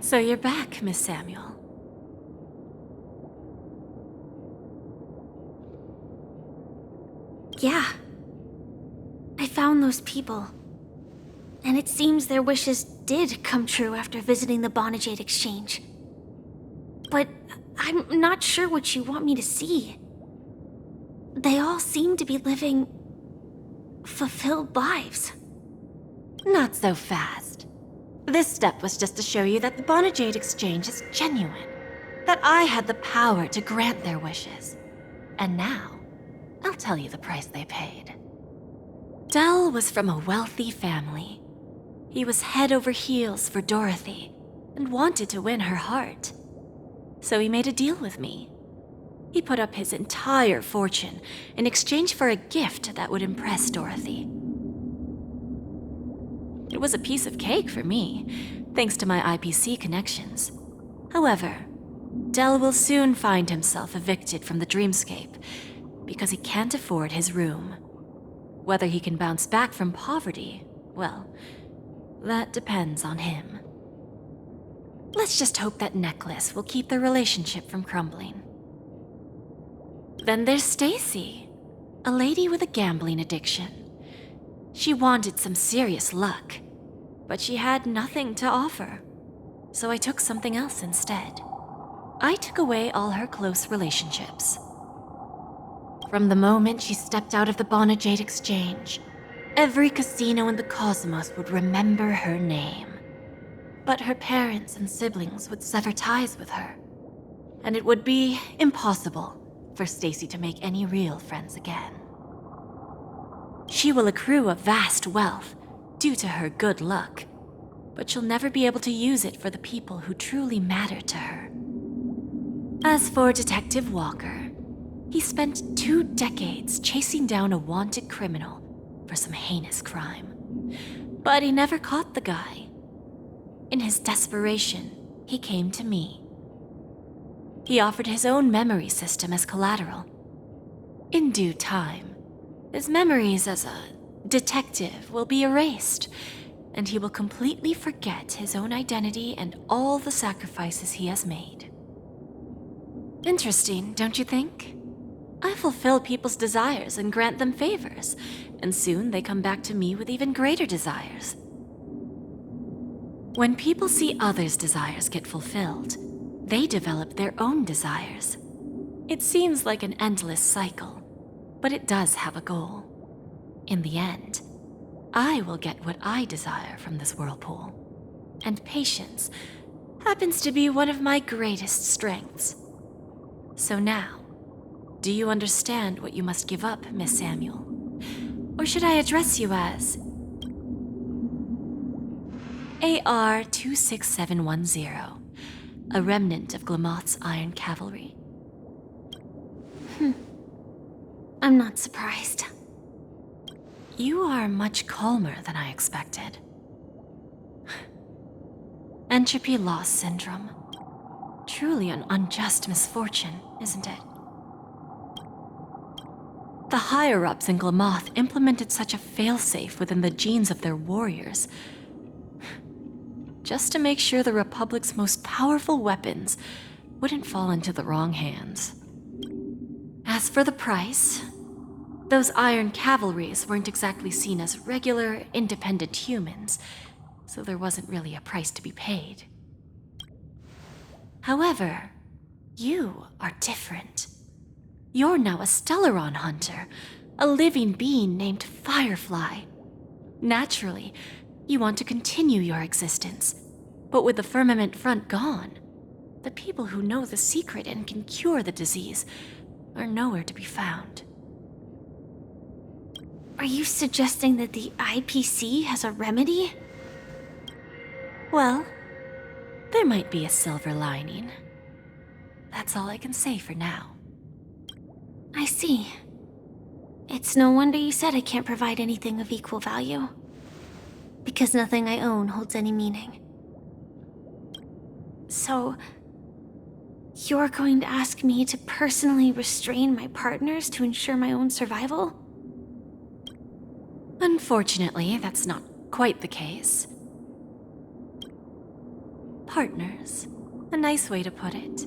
So you're back, Miss Samuel. Yeah. I found those people. And it seems their wishes did come true after visiting the Jade exchange. But I'm not sure what you want me to see. They all seem to be living fulfilled lives. Not so fast. This step was just to show you that the Jade exchange is genuine. That I had the power to grant their wishes. And now, I'll tell you the price they paid. Dell was from a wealthy family. He was head over heels for Dorothy and wanted to win her heart. So he made a deal with me. He put up his entire fortune in exchange for a gift that would impress Dorothy. It was a piece of cake for me, thanks to my IPC connections. However, Dell will soon find himself evicted from the dreamscape because he can't afford his room. Whether he can bounce back from poverty, well, that depends on him. Let's just hope that necklace will keep their relationship from crumbling. Then there's Stacy, a lady with a gambling addiction. She wanted some serious luck, but she had nothing to offer, so I took something else instead. I took away all her close relationships. From the moment she stepped out of the Jade exchange, every casino in the cosmos would remember her name. But her parents and siblings would sever ties with her, and it would be impossible for Stacy to make any real friends again. She will accrue a vast wealth due to her good luck, but she'll never be able to use it for the people who truly matter to her. As for Detective Walker, he spent 2 decades chasing down a wanted criminal for some heinous crime. But he never caught the guy. In his desperation, he came to me. He offered his own memory system as collateral. In due time, his memories as a detective will be erased, and he will completely forget his own identity and all the sacrifices he has made. Interesting, don't you think? I fulfill people's desires and grant them favors, and soon they come back to me with even greater desires. When people see others' desires get fulfilled, they develop their own desires. It seems like an endless cycle, but it does have a goal. In the end, I will get what I desire from this whirlpool, and patience happens to be one of my greatest strengths. So now, do you understand what you must give up, Miss Samuel? Or should I address you as AR-26710, a remnant of Glamoth's Iron Cavalry? I'm not surprised. You are much calmer than I expected. Entropy loss syndrome. Truly an unjust misfortune, isn't it? The higher-ups in Glamoth implemented such a failsafe within the genes of their warriors, just to make sure the Republic's most powerful weapons wouldn't fall into the wrong hands. As for the price, those Iron Cavalries weren't exactly seen as regular, independent humans, so there wasn't really a price to be paid. However, you are different. You're now a Stellaron hunter, a living being named Firefly. Naturally, you want to continue your existence, but with the firmament front gone, the people who know the secret and can cure the disease are nowhere to be found. Are you suggesting that the IPC has a remedy? Well, there might be a silver lining. That's all I can say for now. I see. It's no wonder you said I can't provide anything of equal value. Because nothing I own holds any meaning. So, you're going to ask me to personally restrain my partners to ensure my own survival? Unfortunately, that's not quite the case. partners. A nice way to put it.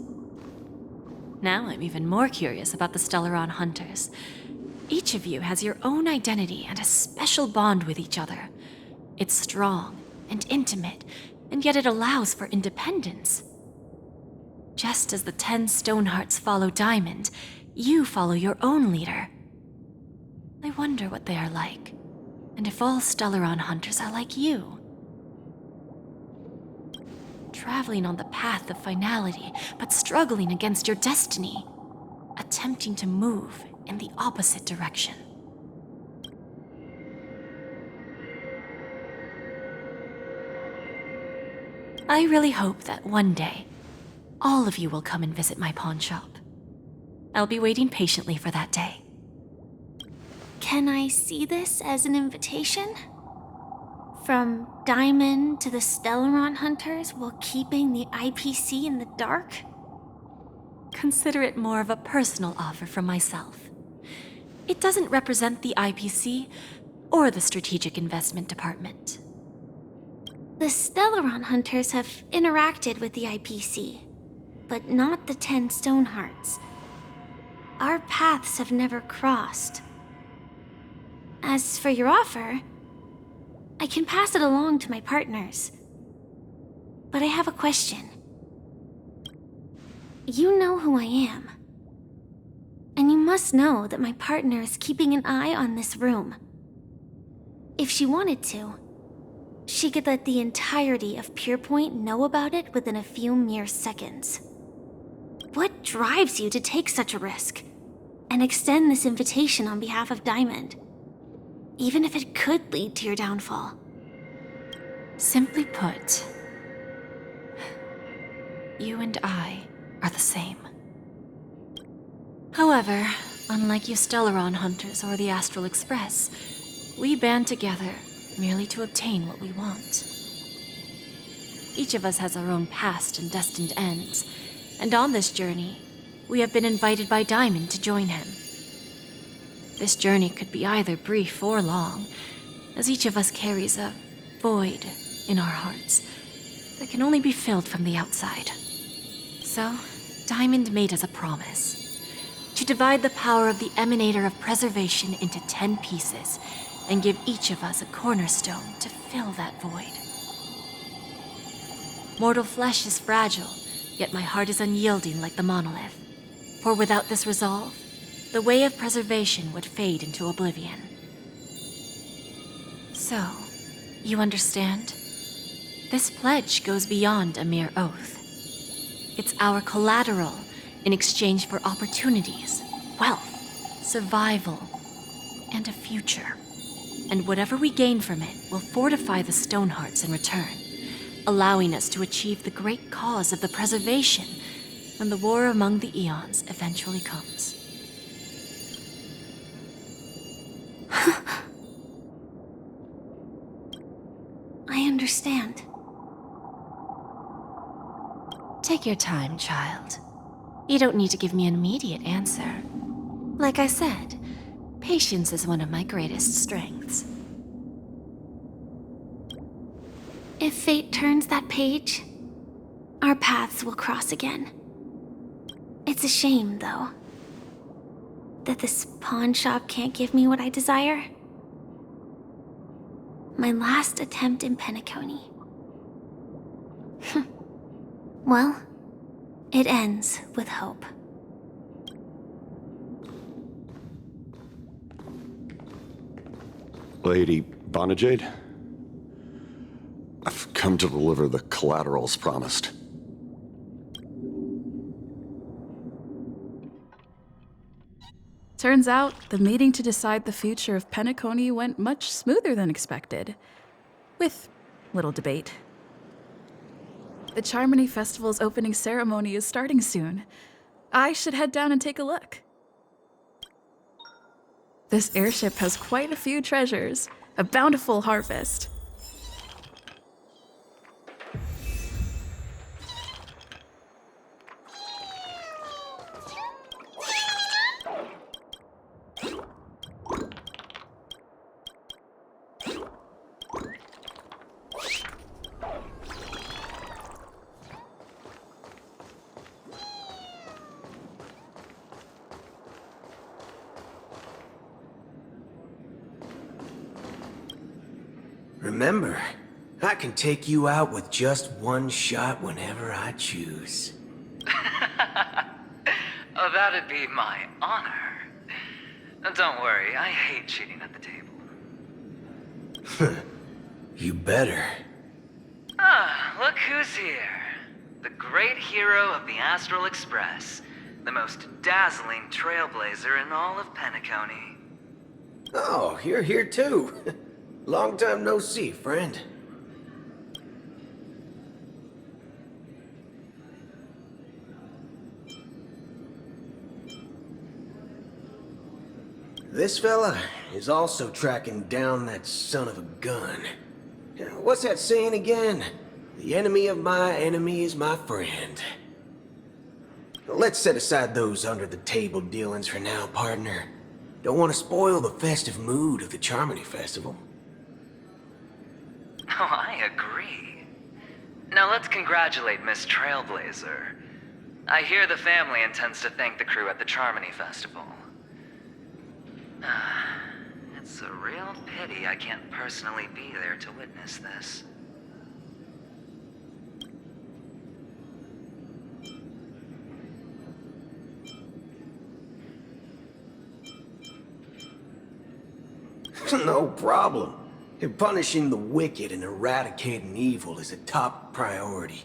Now I'm even more curious about the Stellaron hunters. Each of you has your own identity and a special bond with each other. It's strong and intimate, and yet it allows for independence. Just as the 10 Stonehearts follow Diamond, you follow your own leader. I wonder what they are like, and if all Stellaron hunters are like you. Traveling on the path of finality, but struggling against your destiny. Attempting to move in the opposite direction. I really hope that one day, all of you will come and visit my pawn shop. I'll be waiting patiently for that day. Can I see this as an invitation? From Diamond to the Stellaron hunters while keeping the IPC in the dark? Consider it more of a personal offer from myself. It doesn't represent the IPC or the Strategic Investment Department. The Stellaron hunters have interacted with the IPC, but not the 10 Stonehearts. Our paths have never crossed. As for your offer, I can pass it along to my partners. But I have a question. You know who I am. And you must know that my partner is keeping an eye on this room. If she wanted to, she could let the entirety of Purepoint know about it within a few mere seconds. What drives you to take such a risk and extend this invitation on behalf of Diamond, even if it could lead to your downfall? Simply put, you and I are the same. However, unlike you Stellaron hunters or the Astral Express, we band together merely to obtain what we want. Each of us has our own past and destined ends, and on this journey, we have been invited by Diamond to join him. This journey could be either brief or long, as each of us carries a void in our hearts that can only be filled from the outside. So, Diamond made us a promise to divide the power of the Emanator of Preservation into 10 pieces and give each of us a cornerstone to fill that void. Mortal flesh is fragile, yet my heart is unyielding like the monolith. For without this resolve, the way of preservation would fade into oblivion. So, you understand? This pledge goes beyond a mere oath. It's our collateral in exchange for opportunities, wealth, survival, and a future. And whatever we gain from it will fortify the Stonehearts in return, allowing us to achieve the great cause of the preservation when the war among the eons eventually comes. I understand. Take your time, child. You don't need to give me an immediate answer. Like I said, patience is one of my greatest strengths. If fate turns that page, our paths will cross again. It's a shame, though, that this pawn shop can't give me what I desire. My last attempt in Penacony. Well, it ends with hope. Lady Jade, I've come to deliver the collaterals promised. Turns out, the meeting to decide the future of Penacony went much smoother than expected. With little debate. The Charmony Festival's opening ceremony is starting soon. I should head down and take a look. This airship has quite a few treasures, a bountiful harvest. Remember, I can take you out with just one shot whenever I choose. Oh, that'd be my honor. Don't worry, I hate cheating at the table. You better. Ah, look who's here. The great hero of the Astral Express. The most dazzling trailblazer in all of Penacony. Oh, you're here too. Long time no see, friend. This fella is also tracking down that son of a gun. What's that saying again? The enemy of my enemy is my friend. Let's set aside those under-the-table dealings for now, partner. Don't want to spoil the festive mood of the Charmony Festival. Oh, I agree. Now let's congratulate Miss Trailblazer. I hear the family intends to thank the crew at the Charmony Festival. It's a real pity I can't personally be there to witness this. No problem. Punishing the wicked and eradicating evil is a top priority.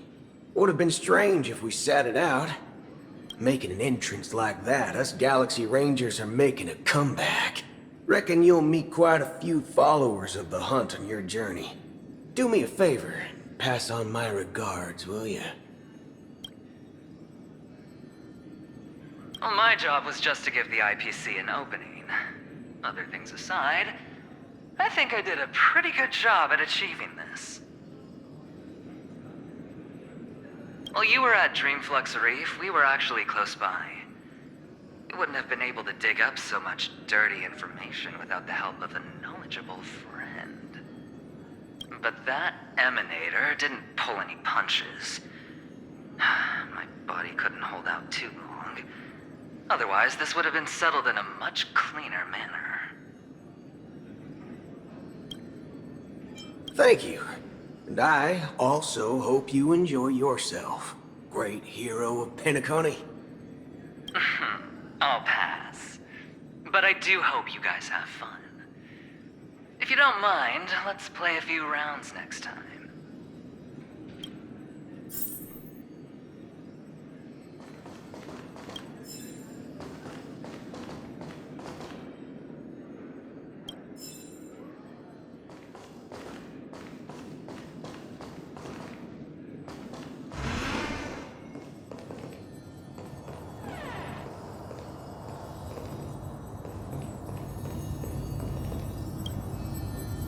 Would have been strange if we sat it out. Making an entrance like that, us Galaxy Rangers are making a comeback. Reckon you'll meet quite a few followers of the hunt on your journey. Do me a favor, pass on my regards, will ya? Well, my job was just to give the IPC an opening. Other things aside, I think I did a pretty good job at achieving this. While you were at Dreamflux Reef, we were actually close by. We wouldn't have been able to dig up so much dirty information without the help of a knowledgeable friend. But that emanator didn't pull any punches. My body couldn't hold out too long. Otherwise, this would have been settled in a much cleaner manner. Thank you. And I also hope you enjoy yourself, great hero of Penacony. I'll pass. But I do hope you guys have fun. If you don't mind, let's play a few rounds next time.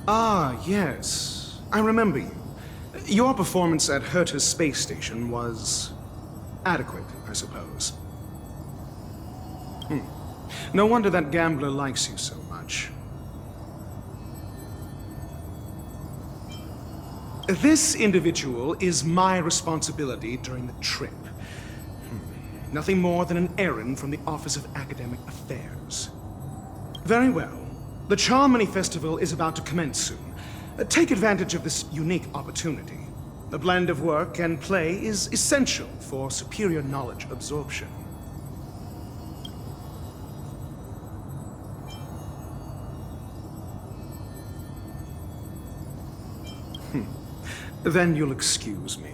Ah, yes. I remember you. Your performance at Herta's space station was adequate, I suppose. No wonder that gambler likes you so much. This individual is my responsibility during the trip. Nothing more than an errand from the Office of Academic Affairs. Very well. The Charmony Festival is about to commence soon. Take advantage of this unique opportunity. The blend of work and play is essential for superior knowledge absorption. Then you'll excuse me.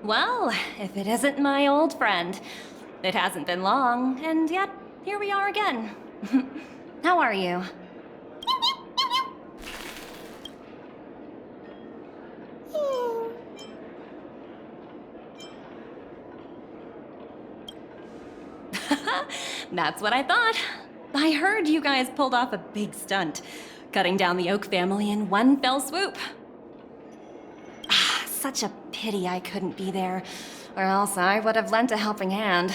Well, if it isn't my old friend. It hasn't been long, and yet, here we are again. How are you? That's what I thought. I heard you guys pulled off a big stunt, cutting down the Oak family in one fell swoop. Such a pity I couldn't be there, or else I would have lent a helping hand.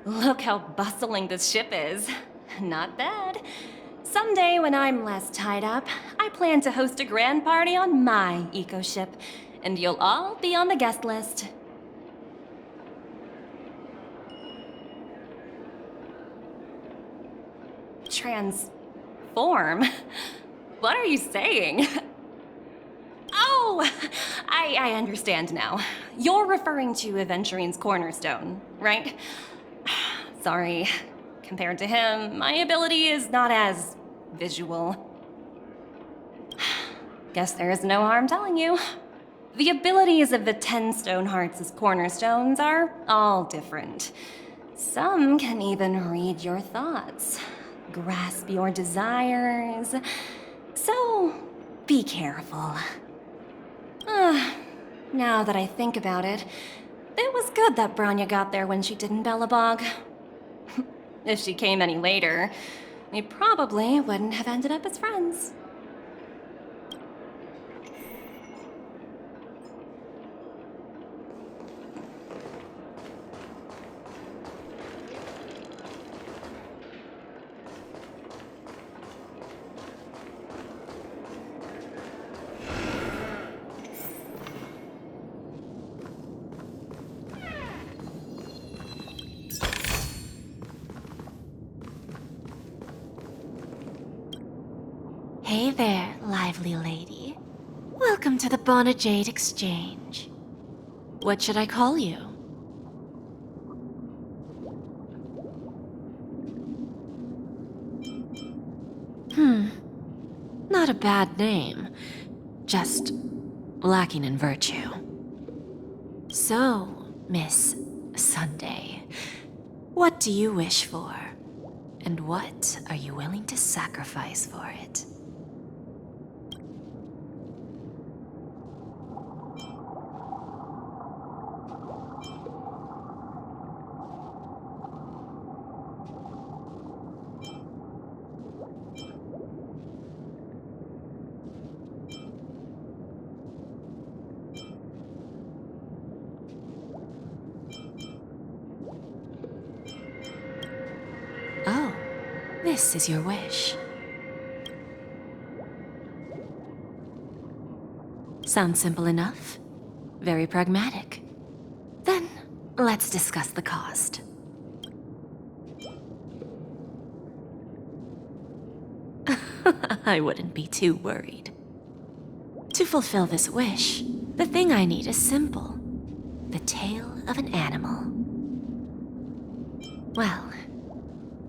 Look how bustling this ship is. Not bad. Someday when I'm less tied up, I plan to host a grand party on my eco-ship, and you'll all be on the guest list. Transform? What are you saying? Oh, I understand now. You're referring to Aventurine's cornerstone, right? Sorry. Compared to him, my ability is not as visual. Guess there is no harm telling you. The abilities of the 10 Stonehearts' cornerstones are all different. Some can even read your thoughts, grasp your desires. So, be careful. Now that I think about it, it was good that Branya got there when she did in Bellabog. If she came any later, we probably wouldn't have ended up as friends. Hey there, lively lady. Welcome to the Jade Exchange. What should I call you? Not a bad name. Just lacking in virtue. So, Miss Sunday, what do you wish for? And what are you willing to sacrifice for it? Oh, this is your wish. Sounds simple enough. Very pragmatic. Then, let's discuss the cost. I wouldn't be too worried. To fulfill this wish, the thing I need is simple. The tail of an animal. Well,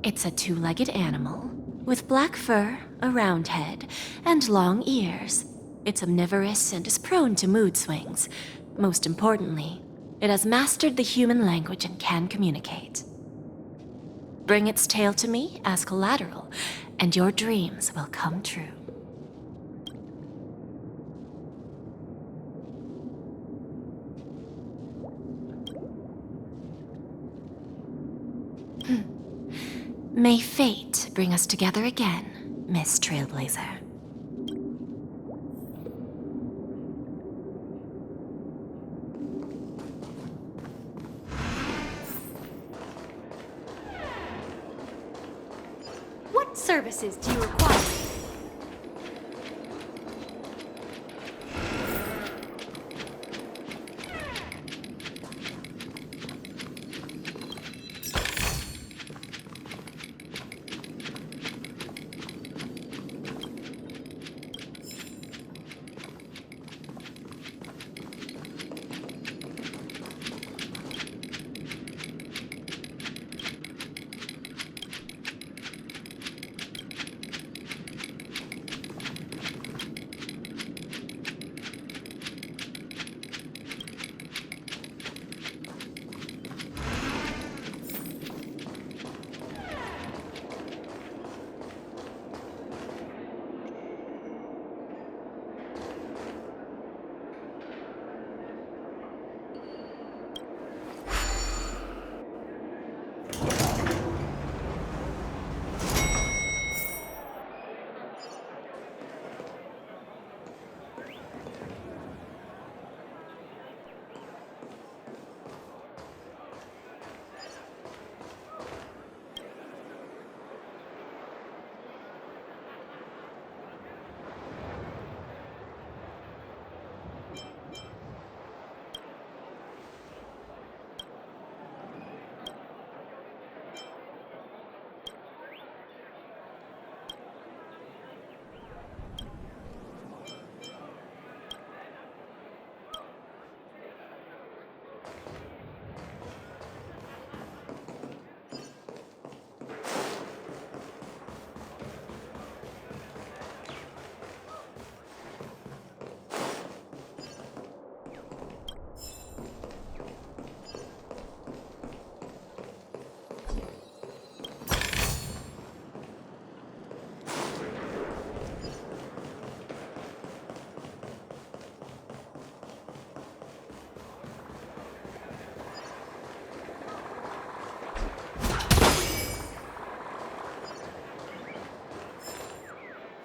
it's a two-legged animal, with black fur, a round head, and long ears. It's omnivorous and is prone to mood swings. Most importantly, it has mastered the human language and can communicate. Bring its tail to me as collateral, and your dreams will come true. May fate bring us together again, Miss Trailblazer. What services do you require?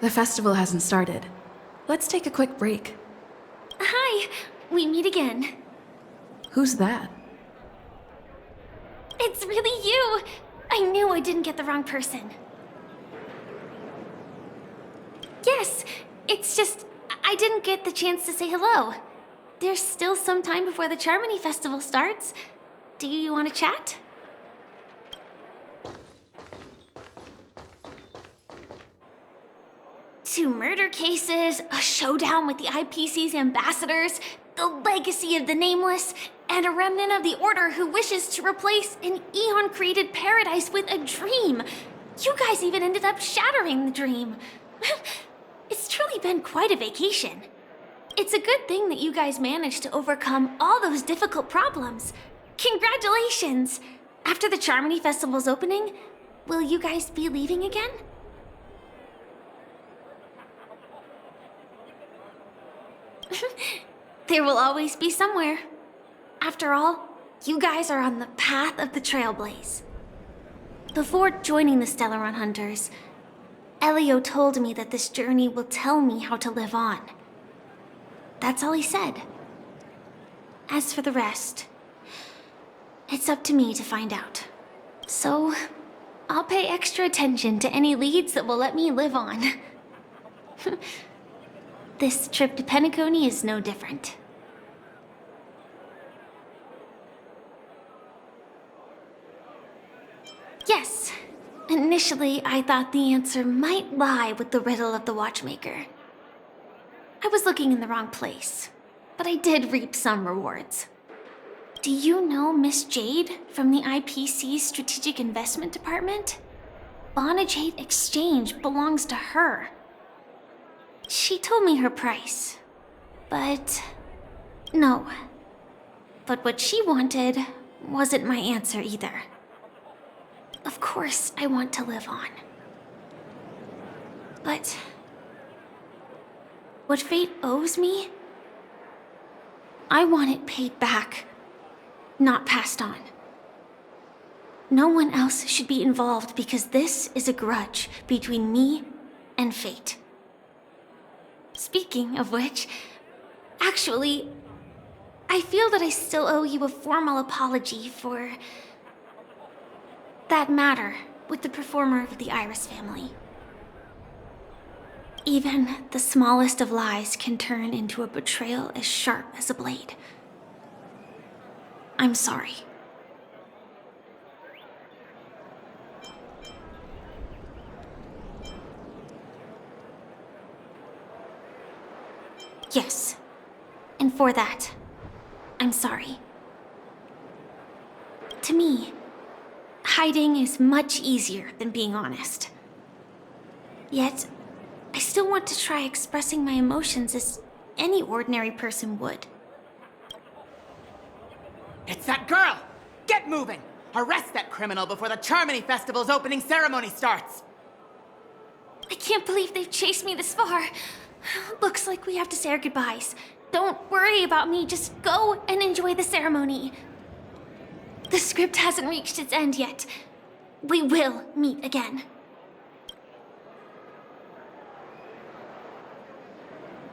The festival hasn't started. Let's take a quick break. Hi, we meet again. Who's that? It's really you! I knew I didn't get the wrong person. Yes, it's just I didn't get the chance to say hello. There's still some time before the Charmony Festival starts. Do you want to chat? Two murder cases, a showdown with the IPC's ambassadors, the legacy of the Nameless, and a remnant of the Order who wishes to replace an Eon-created paradise with a dream. You guys even ended up shattering the dream. It's truly been quite a vacation. It's a good thing that you guys managed to overcome all those difficult problems. Congratulations! After the Charmony Festival's opening, will you guys be leaving again? There will always be somewhere. After all, you guys are on the path of the Trailblaze. Before joining the Stellaron Hunters, Elio told me that this journey will tell me how to live on. That's all he said. As for the rest, it's up to me to find out. So, I'll pay extra attention to any leads that will let me live on. This trip to Penacony is no different. Yes, initially I thought the answer might lie with the riddle of the Watchmaker. I was looking in the wrong place, but I did reap some rewards. Do you know Miss Jade from the IPC's Strategic Investment Department? Jade Exchange belongs to her. She told me her price, but no. But what she wanted wasn't my answer either. Of course, I want to live on. But what fate owes me, I want it paid back, not passed on. No one else should be involved because this is a grudge between me and fate. Speaking of which, actually, I feel that I still owe you a formal apology for that matter with the performer of the Iris family. Even the smallest of lies can turn into a betrayal as sharp as a blade. I'm sorry. Yes, and for that, I'm sorry. To me, hiding is much easier than being honest. Yet, I still want to try expressing my emotions as any ordinary person would. It's that girl! Get moving! Arrest that criminal before the Charmony Festival's opening ceremony starts! I can't believe they've chased me this far. Looks like we have to say our goodbyes. Don't worry about me, just go and enjoy the ceremony. The script hasn't reached its end yet. We will meet again.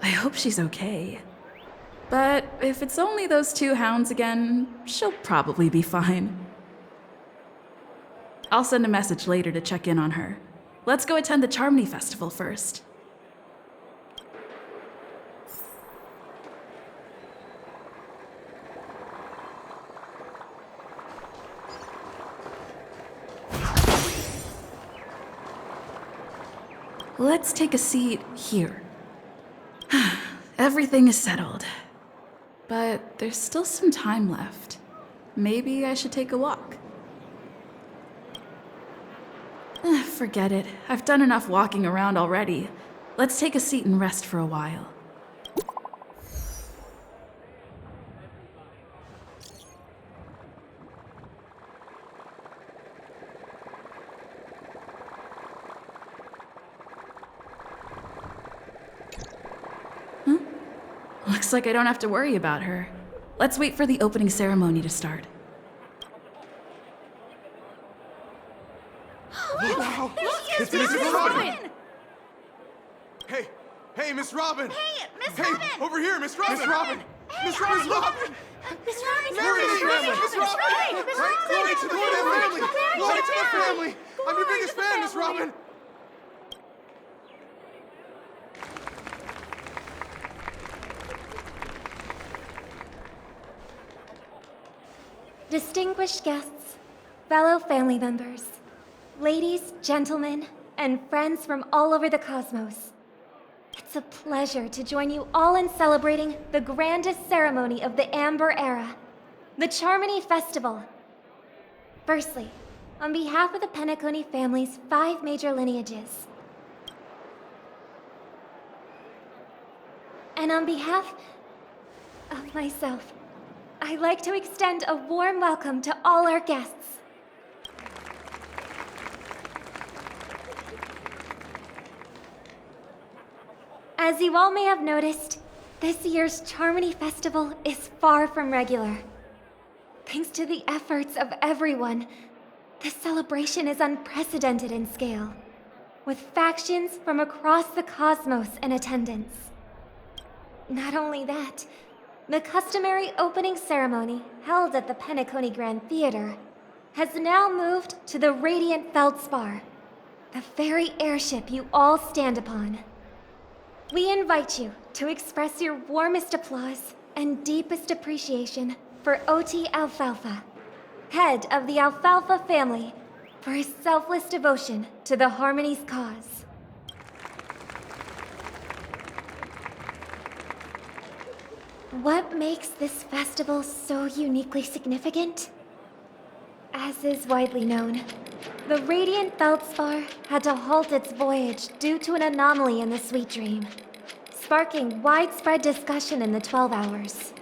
I hope she's okay. But if it's only those two hounds again, she'll probably be fine. I'll send a message later to check in on her. Let's go attend the Charmony Festival first. Let's take a seat here. Everything is settled. But there's still some time left. Maybe I should take a walk. Forget it. I've done enough walking around already. Let's take a seat and rest for a while. Looks like I don't have to worry about her. Let's wait for the opening ceremony to start. Hey, Miss Robin! Hey, Miss Hey, Robin! over here, Miss Robin! Miss Robin! Hey, Miss Robin! Miss Robin! Miss Robin! Mary to the family! Miss Miss Robin! Robin! Miss Robin! Glory to the family! Glory to the family! I'm your biggest fan, Miss Robin! Distinguished guests, fellow family members, ladies, gentlemen, and friends from all over the cosmos. It's a pleasure to join you all in celebrating the grandest ceremony of the Amber Era, the Charmony Festival. Firstly, on behalf of the Penacony family's 5 major lineages, and on behalf of myself, I'd like to extend a warm welcome to all our guests. As you all may have noticed, this year's Charmony Festival is far from regular. Thanks to the efforts of everyone, this celebration is unprecedented in scale, with factions from across the cosmos in attendance. Not only that, the customary opening ceremony held at the Penacony Grand Theater has now moved to the Radiant Feldspar, the very airship you all stand upon. We invite you to express your warmest applause and deepest appreciation for OT Alfalfa, head of the Alfalfa family, for his selfless devotion to the Harmony's cause. What makes this festival so uniquely significant? As is widely known, the Radiant Feldspar had to halt its voyage due to an anomaly in the Sweet Dream, sparking widespread discussion in the 12 Hours.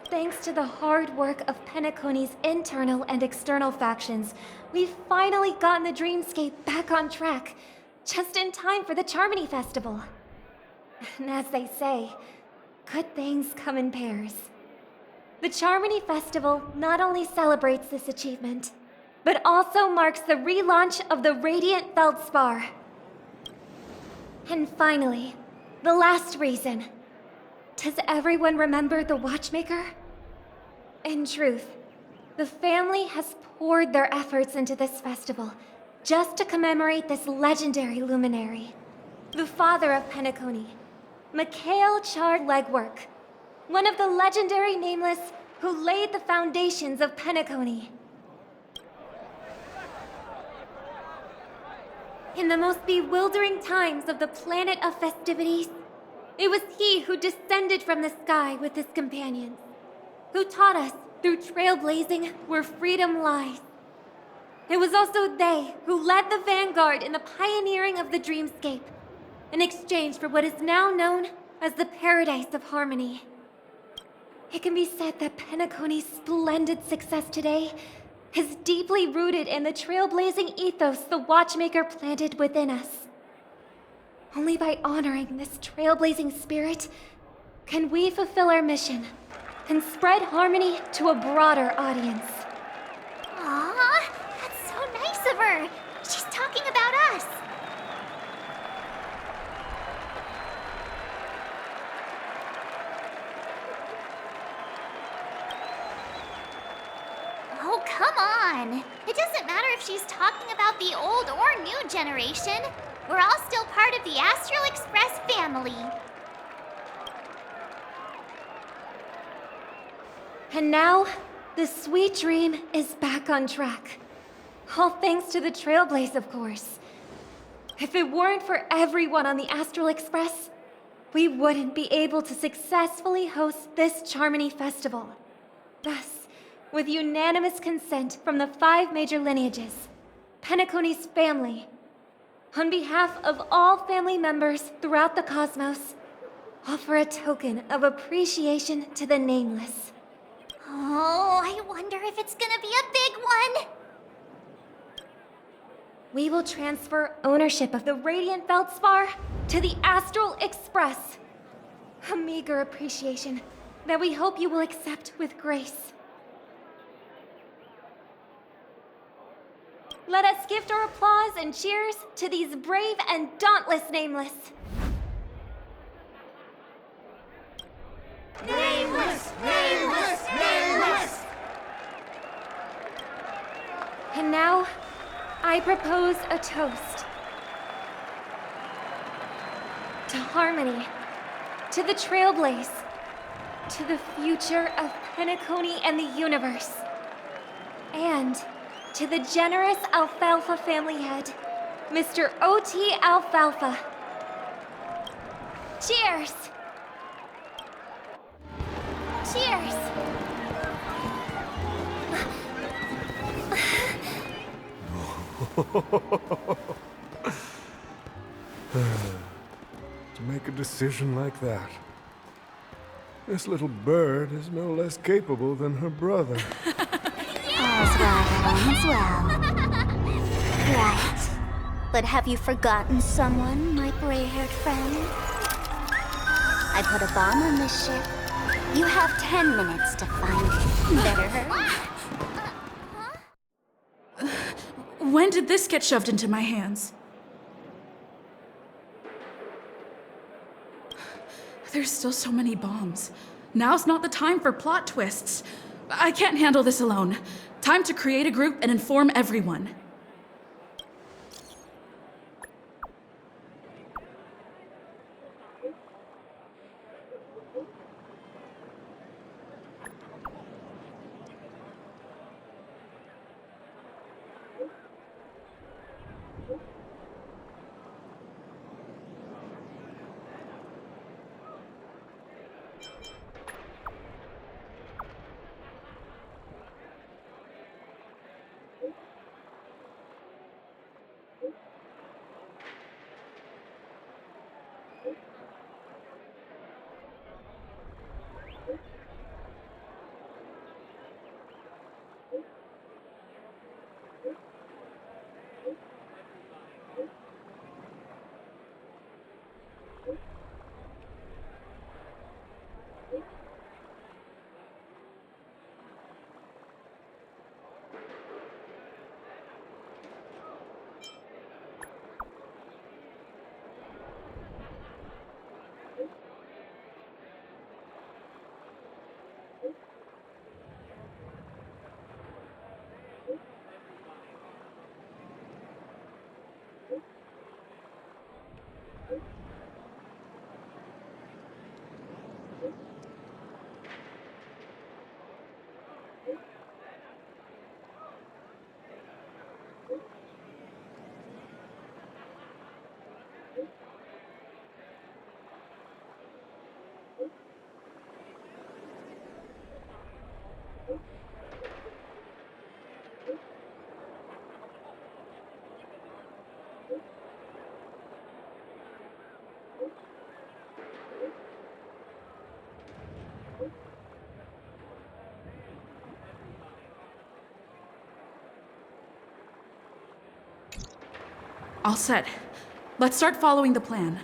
Thanks to the hard work of Penacony's internal and external factions, we've finally gotten the dreamscape back on track, just in time for the Charmony Festival. And as they say, good things come in pairs. The Charmony Festival not only celebrates this achievement, but also marks the relaunch of the Radiant Feldspar. And finally, the last reason. Does everyone remember the Watchmaker? In truth, the family has poured their efforts into this festival just to commemorate this legendary luminary, the father of Penacony, Mikhail Char Legwork, one of the legendary Nameless who laid the foundations of Penacony. In the most bewildering times of the planet of festivities, it was he who descended from the sky with his companions, who taught us through trailblazing where freedom lies. It was also they who led the vanguard in the pioneering of the dreamscape, in exchange for what is now known as the Paradise of Harmony. It can be said that Penacony's splendid success today is deeply rooted in the trailblazing ethos the Watchmaker planted within us. Only by honoring this trailblazing spirit can we fulfill our mission and spread harmony to a broader audience. Aw, that's so nice of her. She's talking about us. Oh, come on. It doesn't matter if she's talking about the old or new generation. We're all still part of the Astral Express family. And now, the sweet dream is back on track. All thanks to the Trailblaze, of course. If it weren't for everyone on the Astral Express, we wouldn't be able to successfully host this Charmony Festival. Thus, with unanimous consent from the 5 major lineages, Penacony's family, on behalf of all family members throughout the cosmos, offer a token of appreciation to the Nameless. Oh, I wonder if it's gonna be a big one. We will transfer ownership of the Radiant Feldspar to the Astral Express. A meager appreciation that we hope you will accept with grace. Let us gift our applause and cheers to these brave and dauntless Nameless. Nameless! Nameless! And now, I propose a toast. To harmony, to the trailblaze, to the future of Penacony and the universe, and to the generous Alfalfa family head, Mr. O.T. Alfalfa. Cheers! Cheers! To make a decision like that. This little bird is no less capable than her brother. All's well that ends well. Right. But have you forgotten someone, my gray-haired friend? I put a bomb on this ship. You have 10 minutes to find it. Better hurry. When did this get shoved into my hands? There's still so many bombs. Now's not the time for plot twists. I can't handle this alone. Time to create a group and inform everyone. All set. Let's start following the plan.